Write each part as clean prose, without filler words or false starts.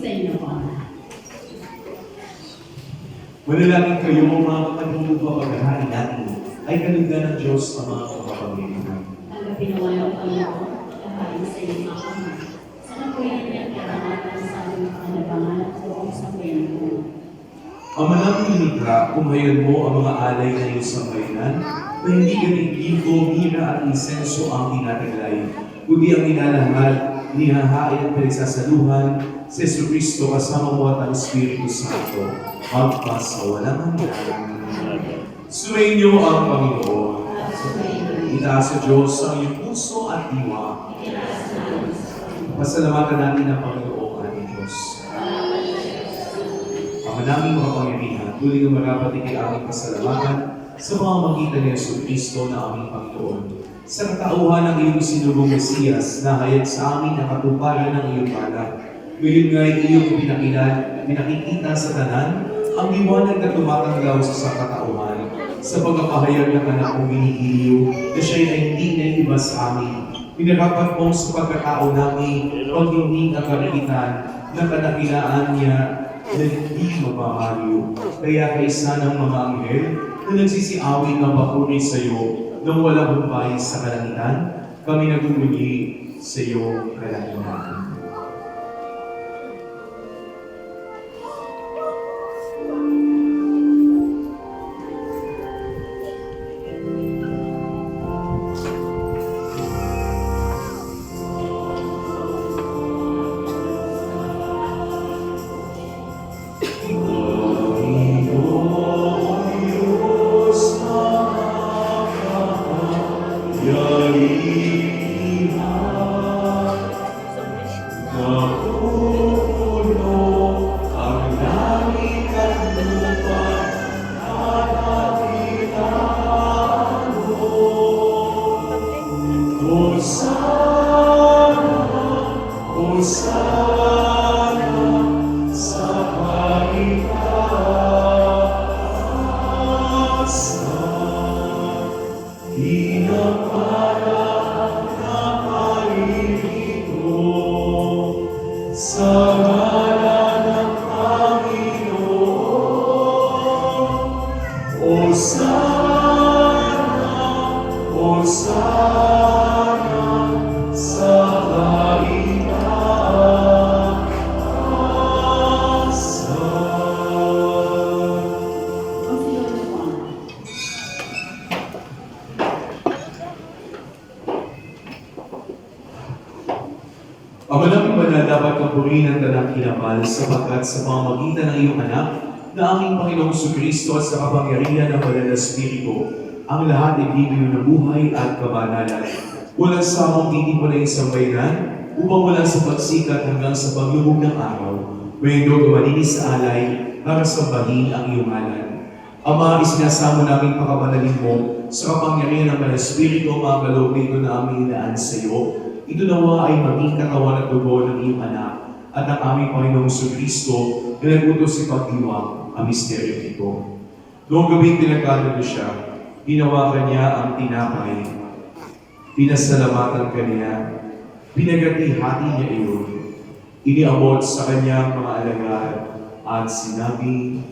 sa inyo po. Manalangin kayo mga kapatid paghahari natin ay kalugdan ng Diyos ang mga kapapamilihan. Tanggapin naman ang Panginoon, kahain sa inyo mga Ama. Sa napuyan niya at karamatan sa aming panabangan at buong sa Panginoon. Ama naming lumikha, kumayan mo ang mga alay na iyong sambayanan, na hindi ganitigo, mira at insenso ang tinataglay, kundi ang inalahal, inihahain at pinagsasaluhan sa Jesucristo kasama mo at ang Espiritu Santo, magpasawalang hanggan. Sumainyo ang Panginoon. Itaas sa Diyos ang iyong puso at diwa. Pasalamatan natin ang Panginoon ating Diyos. Ang naming mga pangyarihan, tuloy ng marapati kay aming pasalamatan sa mga magitan ni Jesucristo na aming Panginoon. Sa katauhan ng iyong sinubong Mesiyas na hayag sa amin ang katuparan ng iyong balak. Ngayon nga'y iyong pinakikita sa tanan ang liwanag na tumatanglaw sa katauhan sa pagkapahayag ng anak kong binigiliw na siya'y ay hindi na iba sa amin. Pinarapat mong sa pagkatao namin pagdinig ang karakitan na kadakilaan niya na hindi mapamaliw. Kaya kaisa ng mga anghel na nagsisiawin ng papuri sa iyo nang walang humpay sa kalangitan, kami nagumuli sa iyo kalangitan. Ama namin banal, dapat kang purihin ang tanang kinapal sapagkat sa pamamagitan ng iyong anak na aming Panginoong Jesucristo at sa kapangyarihan ng Banal na Espiritu, ang lahat ay bibigyan ng buhay at kabanalan. Walang samang titipo na isang bayanan upang mula sa pagsikat hanggang sa paglubog ng araw, mayroon gumalinis sa alay para sambahin ang iyong ngalan. Ama, isinasamo namin pakabanalin mo sa kapangyarihan ng Banal na Espiritu, mga kaloob na aming inaan sa iyo. Ito nawa ay maging katawan at dugo ng iyong anak at ng aming Panginoong Jesucristo na nagutos si pagdiwang ang misteryo nito. Noong gabing pinagkano siya, hinawakan niya ang tinapay, pinasalamatan kaniya, pinagati-hati niya iyon, iniabot sa kanyang mga alagad at sinabi,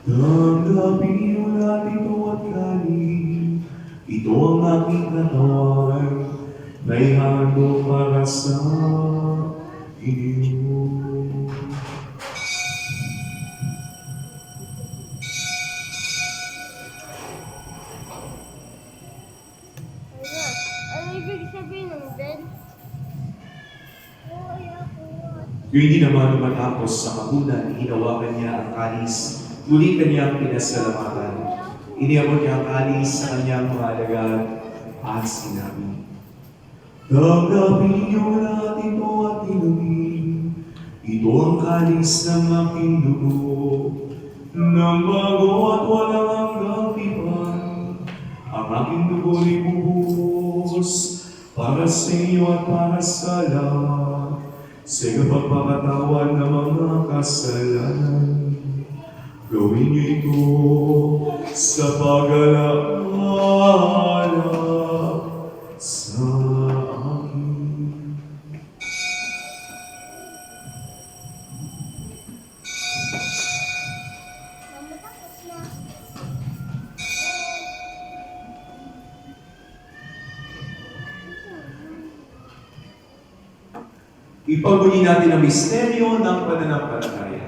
"Tanggapin niyo natin ito at kanin, ito ang aking katawan, na ihando para sa iyo." Ano ibig sabihin ng dead? Yung hindi naman matapos sa kahunan, hinawakan niya ang kalis, muli kanyang pinasalamatan. Iniabot niya ang kalis sa kanyang mga alagad at sinabi, "Tanggapin niyo lahat ito at inumin. Ito ang kalis ng aking dugo, ng bago at walang hanggang tipan. Ang aking dugo ay bubuhos para sa iyo at para sa lahat, sa pagpapatawad ng mga kasalanan. Gawin niyo ito sa pag-alala sa akin." Ipagmuli natin ang misteryo ng pananampalataya.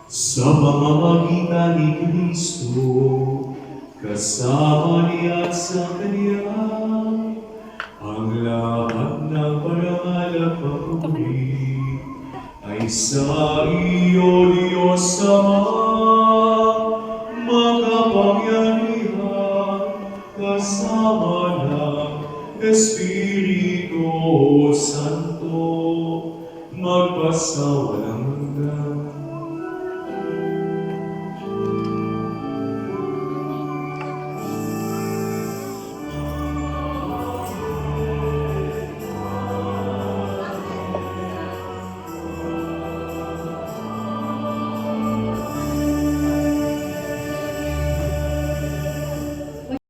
Sa pamamagitan ni Kristo, kasama niya at sa Kanya, ang lahat ng parangal at papuri ay sa iyo, Diyos Ama, makapangyarihan, kasama ng Espiritu Santo, magpasawalang hanggan.